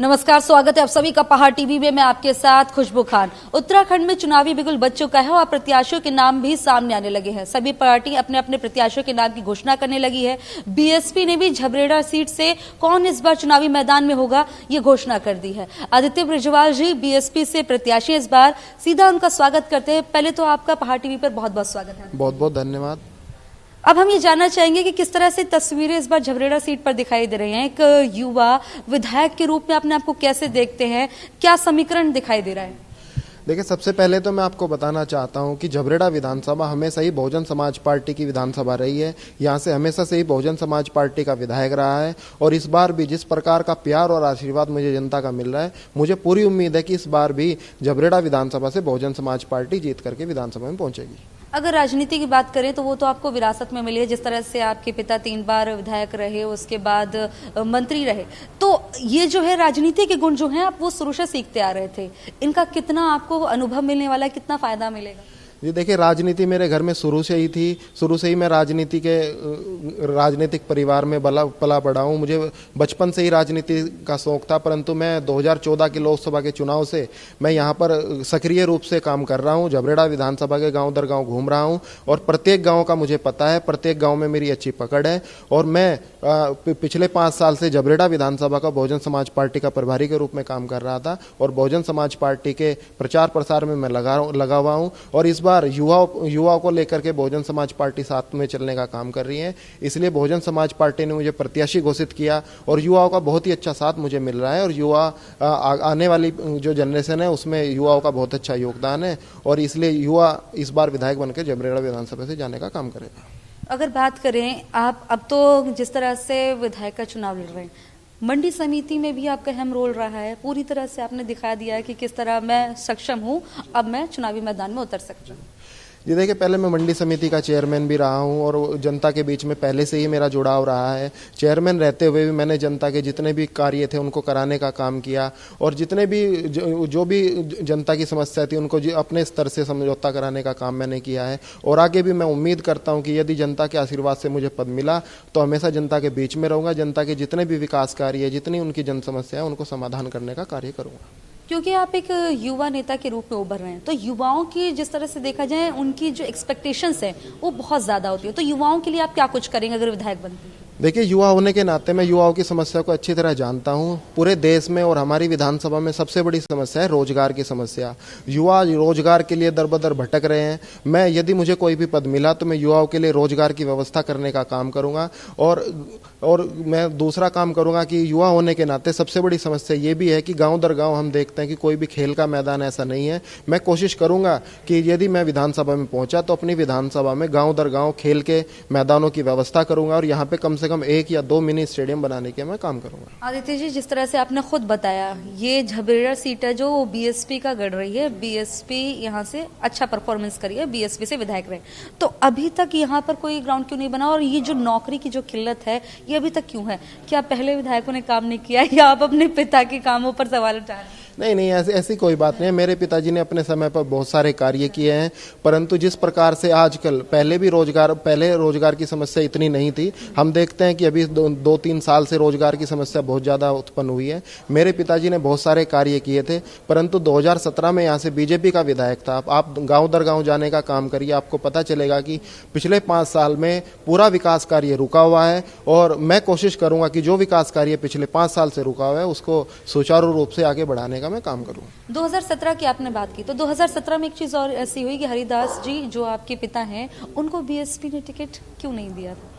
नमस्कार, स्वागत है आप सभी का पहाड़ टीवी में। मैं आपके साथ खुशबू खान। उत्तराखंड में चुनावी बिगुल बज चुका है और प्रत्याशियों के नाम भी सामने आने लगे हैं। सभी पार्टी अपने अपने प्रत्याशियों के नाम की घोषणा करने लगी है। बीएसपी ने भी झबरेड़ा सीट से कौन इस बार चुनावी मैदान में होगा ये घोषणा कर दी है। आदित्य ब्रिजवाल जी बीएसपी से प्रत्याशी इस बार, सीधा उनका स्वागत करते हैं। पहले तो आपका पहाड़ टीवी पर बहुत बहुत स्वागत है। बहुत बहुत धन्यवाद। अब हम ये जानना चाहेंगे कि किस तरह से तस्वीरें इस बार झबरेड़ा सीट पर दिखाई दे रही हैं। एक युवा विधायक के रूप में अपने आपको कैसे देखते हैं, क्या समीकरण दिखाई दे रहा है? देखिए, सबसे पहले तो मैं आपको बताना चाहता हूं कि झबरेड़ा विधानसभा हमेशा ही बहुजन समाज पार्टी की विधानसभा रही है। यहां से हमेशा से ही बहुजन समाज पार्टी का विधायक रहा है और इस बार भी जिस प्रकार का प्यार और आशीर्वाद मुझे जनता का मिल रहा है, मुझे पूरी उम्मीद है कि इस बार भी झबरेड़ा विधानसभा से बहुजन समाज पार्टी जीत करके विधानसभा में पहुंचेगी। अगर राजनीति की बात करें तो वो तो आपको विरासत में मिली है। जिस तरह से आपके पिता 3 बार विधायक रहे, उसके बाद मंत्री रहे, तो ये जो है राजनीति के गुण जो हैं आप वो शुरू से सीखते आ रहे थे। इनका कितना आपको अनुभव मिलने वाला है, कितना फायदा मिलेगा? जी देखिए, राजनीति मेरे घर में शुरू से ही थी। शुरू से ही मैं राजनीतिक परिवार में पला बड़ा हूँ। मुझे बचपन से ही राजनीति का शौक था, परंतु मैं 2014 के लोकसभा के चुनाव से मैं यहाँ पर सक्रिय रूप से काम कर रहा हूँ। झबरेड़ा विधानसभा के गांव दर गांव घूम रहा हूँ और प्रत्येक गांव का मुझे पता है, प्रत्येक गांव में मेरी अच्छी पकड़ है। और मैं पिछले 5 साल से झबरेड़ा विधानसभा का बहुजन समाज पार्टी का प्रभारी के रूप में काम कर रहा था और बहुजन समाज पार्टी के प्रचार प्रसार में मैं लगा हुआ हूँ। और इस बार युवाओं को लेकर के बहुजन समाज पार्टी साथ में चलने का काम कर रही है, इसलिए बहुजन समाज पार्टी ने मुझे प्रत्याशी घोषित किया और युवाओं का बहुत ही अच्छा साथ मुझे मिल रहा है। और युवा आने वाली जो जनरेशन है उसमें युवाओं का बहुत अच्छा योगदान है और इसलिए युवा इस बार विधायक बनकर झबरेड़ा विधानसभा से जाने का काम करेगा। अगर बात करें, आप अब तो जिस तरह से विधायक का चुनाव लड़ रहे हैं, मंडी समिति में भी आपका अहम रोल रहा है। पूरी तरह से आपने दिखा दिया है कि किस तरह मैं सक्षम हूं, अब मैं चुनावी मैदान में उतर सकता हूं। जी देखिए, पहले मैं मंडी समिति का चेयरमैन भी रहा हूं और जनता के बीच में पहले से ही मेरा जुड़ाव रहा है। चेयरमैन रहते हुए भी मैंने जनता के जितने भी कार्य थे उनको कराने का काम किया और जितने भी जो भी जनता की समस्या थी उनको अपने स्तर से समझौता कराने का काम मैंने किया है। और आगे भी मैं उम्मीद करता हूं कि यदि जनता के आशीर्वाद से मुझे पद मिला तो हमेशा जनता के बीच में रहूंगा। जनता के जितने भी विकास कार्य है, जितनी उनकी जन समस्या है, उनको समाधान करने का कार्य करूंगा। क्योंकि आप एक युवा नेता के रूप में उभर रहे हैं, तो युवाओं की जिस तरह से देखा जाए उनकी जो एक्सपेक्टेशंस है वो बहुत ज्यादा होती है। तो युवाओं के लिए आप क्या कुछ करेंगे अगर विधायक बनते हैं? देखिए, युवा होने के नाते मैं युवाओं की समस्या को अच्छी तरह जानता हूं। पूरे देश में और हमारी विधानसभा में सबसे बड़ी समस्या है रोजगार की समस्या। युवा रोजगार के लिए दर बदर भटक रहे हैं। मैं यदि मुझे कोई भी पद मिला तो मैं युवाओं के लिए रोजगार की व्यवस्था करने का काम करूंगा और मैं दूसरा काम करूंगा कि युवा होने के नाते सबसे बड़ी समस्या ये भी है कि गांव दर गांव हम देखते हैं कि कोई भी खेल का मैदान ऐसा नहीं है। मैं कोशिश करूंगा कि यदि मैं विधानसभा में पहुंचा तो अपनी विधानसभा में गांव दर गांव खेल के मैदानों की व्यवस्था करूंगा और यहाँ पे कम से कम 1 या 2 मिनी स्टेडियम बनाने के मैं काम करूंगा। आदित्य जी, जिस तरह से आपने खुद बताया, ये झबरेड़ा सीट है जो बीएसपी का गढ़ रही है। बीएसपी यहाँ से अच्छा परफॉर्मेंस करी है, बीएसपी से विधायक रहे, तो अभी तक यहाँ पर कोई ग्राउंड क्यों नहीं बना? और ये जो नौकरी की जो किल्लत है ये अभी तक क्यों है? क्या पहले विधायकों ने काम नहीं किया या आप अपने पिता के कामों पर सवाल उठा रहे हैं? नहीं, ऐसी कोई बात नहीं है। मेरे पिताजी ने अपने समय पर बहुत सारे कार्य किए हैं, परंतु जिस प्रकार से आजकल पहले रोजगार की समस्या इतनी नहीं थी। हम देखते हैं कि अभी 2-3 साल से रोजगार की समस्या बहुत ज़्यादा उत्पन्न हुई है। मेरे पिताजी ने बहुत सारे कार्य किए थे, परंतु 2017 में यहाँ से बीजेपी का विधायक था। आप गाँव दर गाँव जाने का काम करिए, आपको पता चलेगा कि पिछले 5 साल में पूरा विकास कार्य रुका हुआ है। और मैं कोशिश करूंगा कि जो विकास कार्य पिछले 5 साल से रुका हुआ है उसको सुचारू रूप से आगे बढ़ाने का मैं काम करूं। 2017 की आपने बात की, तो 2017 में एक चीज और ऐसी हुई कि हरिदास जी जो आपके पिता हैं उनको बीएसपी ने टिकट क्यों नहीं दिया था?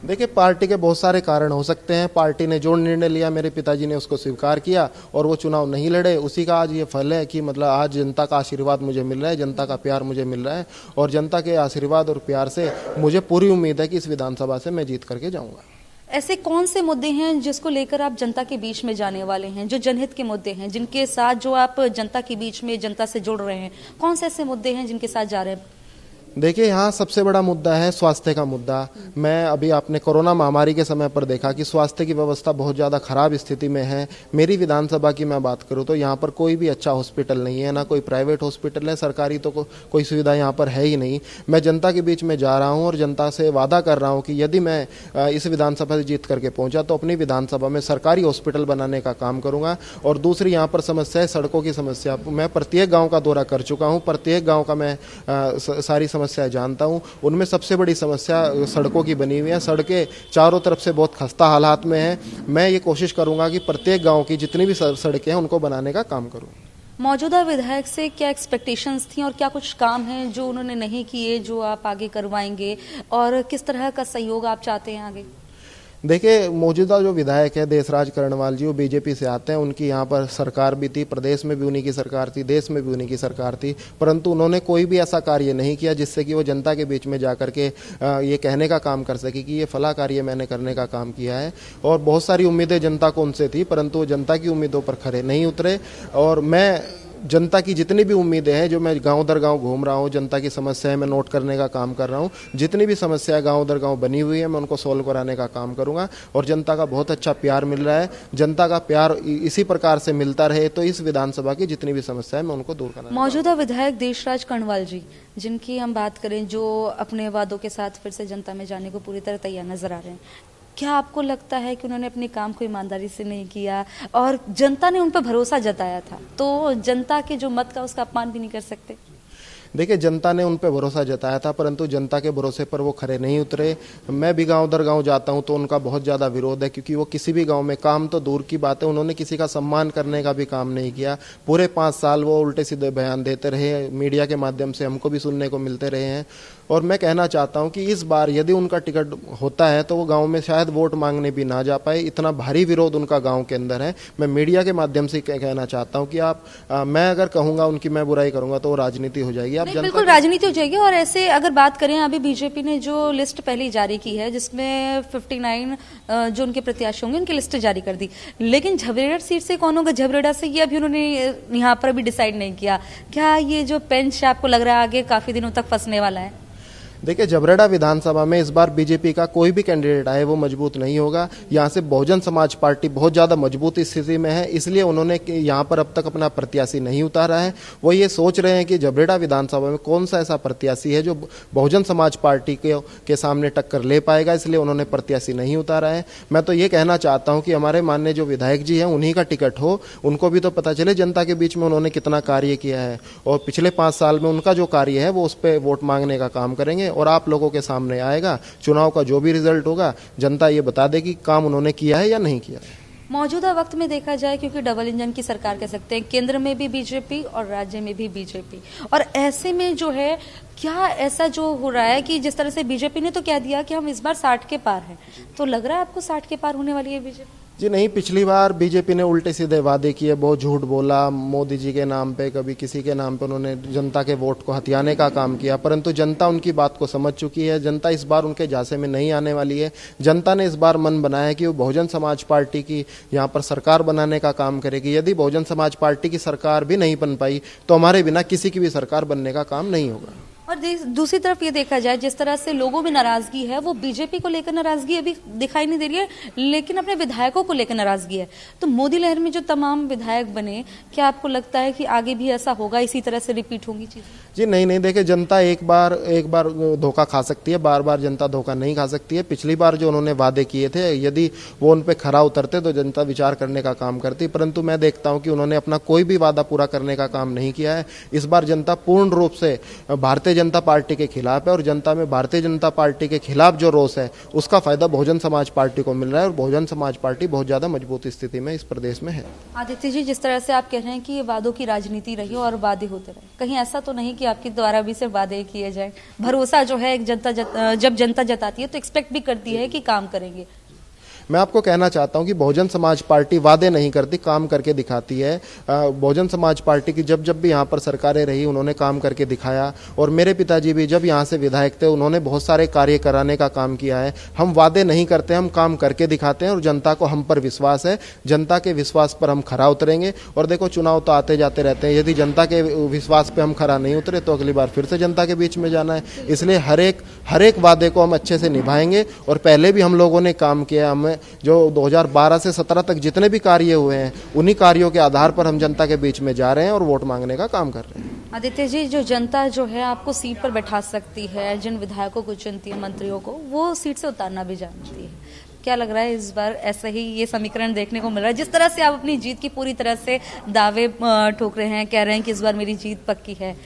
देखिए, पार्टी के बहुत सारे कारण हो सकते हैं। पार्टी ने जो निर्णय लिया मेरे पिताजी ने उसको स्वीकार किया और वो चुनाव नहीं लड़े। उसी का आज ये फल है कि मतलब आज जनता का आशीर्वाद मुझे मिल रहा है, जनता का प्यार मुझे मिल रहा है और जनता के आशीर्वाद और प्यार से मुझे पूरी उम्मीद है कि इस विधानसभा से मैं जीत करके जाऊंगा। ऐसे कौन से मुद्दे हैं जिसको लेकर आप जनता के बीच में जाने वाले हैं, जो जनहित के मुद्दे हैं, जिनके साथ जो आप जनता के बीच में जनता से जुड़ रहे हैं? कौन से ऐसे मुद्दे हैं जिनके साथ जा रहे हैं? देखिए, यहाँ सबसे बड़ा मुद्दा है स्वास्थ्य का मुद्दा। मैं अभी आपने कोरोना महामारी के समय पर देखा कि स्वास्थ्य की व्यवस्था बहुत ज़्यादा खराब स्थिति में है। मेरी विधानसभा की मैं बात करूँ तो यहाँ पर कोई भी अच्छा हॉस्पिटल नहीं है, ना कोई प्राइवेट हॉस्पिटल है, सरकारी तो कोई सुविधा यहाँ पर है ही नहीं। मैं जनता के बीच में जा रहा हूँ और जनता से वादा कर रहा हूँ कि यदि मैं इस विधानसभा से जीत करके पहुँचा तो अपनी विधानसभा में सरकारी हॉस्पिटल बनाने का काम करूँगा। और दूसरी यहाँ पर समस्या है सड़कों की समस्या। मैं प्रत्येक गाँव का दौरा कर चुका हूँ, प्रत्येक गाँव का मैं सारी समस्या जानता हूं। उनमें सबसे बड़ी समस्या सड़कों की बनी हुई है। सड़कें चारों तरफ से बहुत खस्ता हालात में है। मैं ये कोशिश करूंगा कि प्रत्येक गांव की जितनी भी सड़कें हैं उनको बनाने का काम करूं। मौजूदा विधायक से क्या एक्सपेक्टेशंस थी और क्या कुछ काम हैं जो उन्होंने नहीं किए जो आप आगे करवाएंगे, और किस तरह का सहयोग आप चाहते हैं आगे? देखिए, मौजूदा जो विधायक है देशराज करणवाल जी, वो बीजेपी से आते हैं। उनकी यहाँ पर सरकार भी थी, प्रदेश में भी उन्हीं की सरकार थी, देश में भी उन्हीं की सरकार थी, परंतु उन्होंने कोई भी ऐसा कार्य नहीं किया जिससे कि वो जनता के बीच में जाकर के ये कहने का काम कर सके कि ये फला कार्य मैंने करने का काम किया है। और बहुत सारी उम्मीदें जनता को उनसे थी, परंतु वो जनता की उम्मीदों पर खरे नहीं उतरे। और मैं जनता की जितनी भी उम्मीदें हैं, जो मैं गांव दर गांव घूम रहा हूं, जनता की समस्याएं मैं नोट करने का काम कर रहा हूं। जितनी भी समस्याएं गांव दर गांव बनी हुई है मैं उनको सॉल्व कराने का काम करूंगा। और जनता का बहुत अच्छा प्यार मिल रहा है। जनता का प्यार इसी प्रकार से मिलता रहे तो इस विधानसभा की जितनी भी समस्याएं मैं उनको दूर करना। मौजूदा विधायक देशराज करणवाल जी, जिनकी हम बात करें, जो अपने वादों के साथ फिर से जनता में जाने को पूरी तरह तैयार नजर आ रहे हैं, क्या आपको लगता है कि उन्होंने अपने काम को ईमानदारी से नहीं किया और जनता ने उन पर भरोसा जताया था, तो जनता के जो मत का उसका अपमान भी नहीं कर सकते? देखिए, जनता ने उन पर भरोसा जताया था, परंतु जनता के भरोसे पर वो खरे नहीं उतरे। मैं भी गांव दर गांव जाता हूं तो उनका बहुत ज़्यादा विरोध है, क्योंकि वो किसी भी गांव में, काम तो दूर की बात है, उन्होंने किसी का सम्मान करने का भी काम नहीं किया। पूरे 5 साल वो उल्टे सीधे बयान देते रहे, मीडिया के माध्यम से हमको भी सुनने को मिलते रहे हैं। और मैं कहना चाहता हूं कि इस बार यदि उनका टिकट होता है तो वो गांव में शायद वोट मांगने भी ना जा पाए, इतना भारी विरोध उनका गांव के अंदर है। मैं मीडिया के माध्यम से कहना चाहता हूं कि मैं अगर कहूंगा उनकी मैं बुराई करूंगा तो वो राजनीति हो जाएगी। आप बिल्कुल राजनीति हो जाएगी। और ऐसे अगर बात करें, अभी बीजेपी ने जो लिस्ट पहले जारी की है जिसमें 59 जो उनके प्रत्याशी होंगे उनकी लिस्ट जारी कर दी, लेकिन झबरेड़ा सीट से कौन होगा, झबरेड़ा से ये अभी उन्होंने यहाँ पर अभी डिसाइड नहीं किया। क्या ये जो पेंच आपको लग रहा है आगे काफी दिनों तक फंसने वाला है? देखिए, झबरेड़ा विधानसभा में इस बार बीजेपी का कोई भी कैंडिडेट आए वो मजबूत नहीं होगा। यहाँ से बहुजन समाज पार्टी बहुत ज़्यादा मजबूत स्थिति में है, इसलिए उन्होंने यहाँ पर अब तक अपना प्रत्याशी नहीं उतारा है। वो ये सोच रहे हैं कि झबरेड़ा विधानसभा में कौन सा ऐसा प्रत्याशी है जो बहुजन समाज पार्टी के सामने टक्कर ले पाएगा, इसलिए उन्होंने प्रत्याशी नहीं उतारा है। मैं तो ये कहना चाहता हूँ कि हमारे माननीय जो विधायक जी हैं उन्हीं का टिकट हो, उनको भी तो पता चले जनता के बीच में उन्होंने कितना कार्य किया है, और पिछले 5 साल में उनका जो कार्य है वो उस पर वोट मांगने का काम करेंगे। और आप लोगों के सामने आएगा चुनाव का जो भी रिजल्ट होगा, जनता ये बता देगी काम उन्होंने किया है या नहीं किया है। मौजूदा वक्त में देखा जाए, क्योंकि डबल इंजन की सरकार कह सकते हैं, केंद्र में भी बीजेपी और राज्य में भी बीजेपी, और ऐसे में जो है क्या ऐसा जो हो रहा है कि जिस तरह से बीजेपी ने तो कह दिया कि हम इस बार 60 के पार हैं, तो लग रहा है आपको 60 के पार होने वाली है बीजेपी? जी नहीं, पिछली बार बीजेपी ने उल्टे सीधे वादे किए, बहुत झूठ बोला, मोदी जी के नाम पे, कभी किसी के नाम पे उन्होंने जनता के वोट को हथियाने का काम किया, परंतु जनता उनकी बात को समझ चुकी है। जनता इस बार उनके झांसे में नहीं आने वाली है। जनता ने इस बार मन बनाया है कि वो बहुजन समाज पार्टी की यहाँ पर सरकार बनाने का काम करेगी। यदि बहुजन समाज पार्टी की सरकार भी नहीं बन पाई तो हमारे बिना किसी की भी सरकार बनने का काम नहीं होगा। और दूसरी तरफ ये देखा जाए, जिस तरह से लोगों में नाराजगी है, वो बीजेपी को लेकर नाराजगी अभी दिखाई नहीं दे रही है, लेकिन अपने विधायकों को लेकर नाराजगी है। तो मोदी लहर में जो तमाम विधायक बने, क्या आपको लगता है कि आगे भी ऐसा होगा, इसी तरह से रिपीट होंगी चीजें? जी नहीं, देखिए, जनता एक बार धोखा खा सकती है, बार बार जनता धोखा नहीं खा सकती है। पिछली बार जो उन्होंने वादे किए थे, यदि वो उन पे खरा उतरते तो जनता विचार करने का काम करती, परंतु मैं देखता हूं कि उन्होंने अपना कोई भी वादा पूरा करने का काम नहीं किया है। इस बार जनता पूर्ण रूप से भारतीय जनता पार्टी के खिलाफ है, और जनता में भारतीय जनता पार्टी के खिलाफ जो रोष है उसका फायदा बहुजन समाज पार्टी को मिल रहा है, और बहुजन समाज पार्टी बहुत ज्यादा मजबूत स्थिति में इस प्रदेश में है। आदित्य जी, जिस तरह से आप कह रहे हैं कि ये वादों की राजनीति रही और वादे होते रहे, कहीं ऐसा तो नहीं कि आपके द्वारा भी सिर्फ वादे किए जाए? भरोसा जो है जब जनता जताती है तो एक्सपेक्ट भी करती है कि काम करेंगे। मैं आपको कहना चाहता हूं कि बहुजन समाज पार्टी वादे नहीं करती, काम करके दिखाती है। बहुजन समाज पार्टी की जब जब भी यहाँ पर सरकारें रही उन्होंने काम करके दिखाया, और मेरे पिताजी भी जब यहाँ से विधायक थे उन्होंने बहुत सारे कार्य कराने का काम किया है। हम वादे नहीं करते, हम काम करके दिखाते हैं, और जनता को हम पर विश्वास है। जनता के विश्वास पर हम खरा उतरेंगे। और देखो, चुनाव तो आते जाते रहते हैं, यदि जनता के विश्वास पे हम खरा नहीं उतरे तो अगली बार फिर से जनता के बीच में जाना है। इसलिए हर एक वादे को हम अच्छे से निभाएंगे, और पहले भी हम लोगों ने काम किया। हमें जो 2012 से 17 तक जितने भी कार्य हुए हैं उन्हीं कार्यों के आधार पर हम जनता के बीच में जा रहे हैं और वोट मांगने का काम कर रहे हैं। आदित्य जी, जो जनता जो है आपको सीट पर बैठा सकती है, जिन विधायकों को चुनती है, मंत्रियों को, वो सीट से उतारना भी जानती है। क्या लग रहा है इस बार ऐसा ही ये समीकरण देखने को मिल रहा है? जिस तरह से आप अपनी जीत की पूरी तरह से दावे ठोक रहे हैं, कह रहे हैं कि इस बार मेरी जीत पक्की है,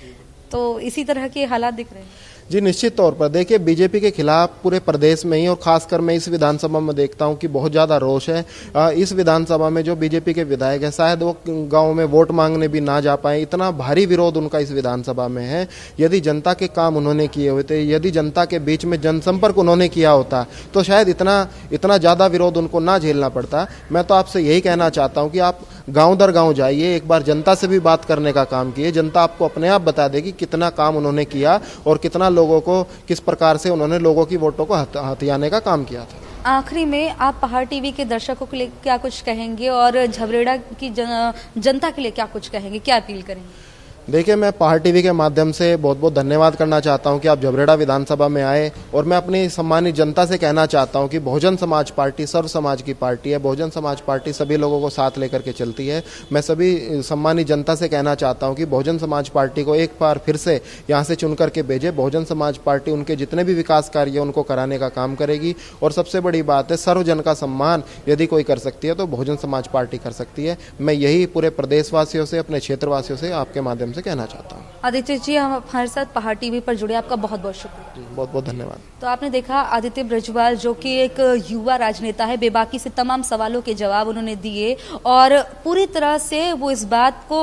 तो इसी तरह के हालात दिख रहे हैं। जी, निश्चित तौर पर देखिए, बीजेपी के खिलाफ पूरे प्रदेश में ही और खासकर मैं इस विधानसभा में देखता हूं कि बहुत ज़्यादा रोष है। इस विधानसभा में जो बीजेपी के विधायक है शायद वो गांव में वोट मांगने भी ना जा पाए, इतना भारी विरोध उनका इस विधानसभा में है। यदि जनता के काम उन्होंने किए होते, यदि जनता के बीच में जनसंपर्क उन्होंने किया होता तो शायद इतना ज़्यादा विरोध उनको ना झेलना पड़ता। मैं तो आपसे यही कहना चाहता हूँ कि आप गांव दर गांव जाइए, एक बार जनता से भी बात करने का काम किए। जनता आपको अपने आप बता देगी कितना काम उन्होंने किया और कितना लोगों को, किस प्रकार से उन्होंने लोगों की वोटों को हथियाने का काम किया था। आखिरी में आप पहाड़ टीवी के दर्शकों के लिए क्या कुछ कहेंगे और झबरेड़ा की जनता के लिए क्या कुछ कहेंगे, क्या अपील करेंगे? देखिए, मैं पहाड़ टीवी के माध्यम से बहुत बहुत धन्यवाद करना चाहता हूं कि आप झबरेड़ा विधानसभा में आए, और मैं अपनी सम्मानित जनता से कहना चाहता हूं कि बहुजन समाज पार्टी सर्व समाज की पार्टी है। बहुजन समाज पार्टी सभी लोगों को साथ लेकर के चलती है। मैं सभी सम्मानित जनता से कहना चाहता हूं कि बहुजन समाज पार्टी को एक बार फिर से यहां से चुन करके भेजे। बहुजन समाज पार्टी उनके जितने भी विकास कार्य है उनको कराने का काम करेगी, और सबसे बड़ी बात है, सर्वजन का सम्मान यदि कोई कर सकती है तो बहुजन समाज पार्टी कर सकती है। मैं यही पूरे प्रदेशवासियों से, अपने क्षेत्रवासियों से आपके माध्यम से कहना चाहता हूँ। आदित्य जी, हम हमारे साथ पहाड़ टीवी पर जुड़े, आपका बहुत बहुत शुक्रिया। बहुत बहुत धन्यवाद। तो आपने देखा आदित्य ब्रजवाल, जो कि एक युवा राजनेता है, बेबाकी से तमाम सवालों के जवाब उन्होंने दिए, और पूरी तरह से वो इस बात को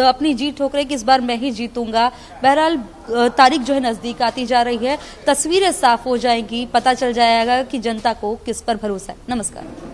अपनी जीत ठोक रहे कि इस बार मैं ही जीतूंगा। बहरहाल तारीख जो है नजदीक आती जा रही है, तस्वीरें साफ हो जाएंगी, पता चल जाएगा कि जनता को किस पर भरोसा है। नमस्कार।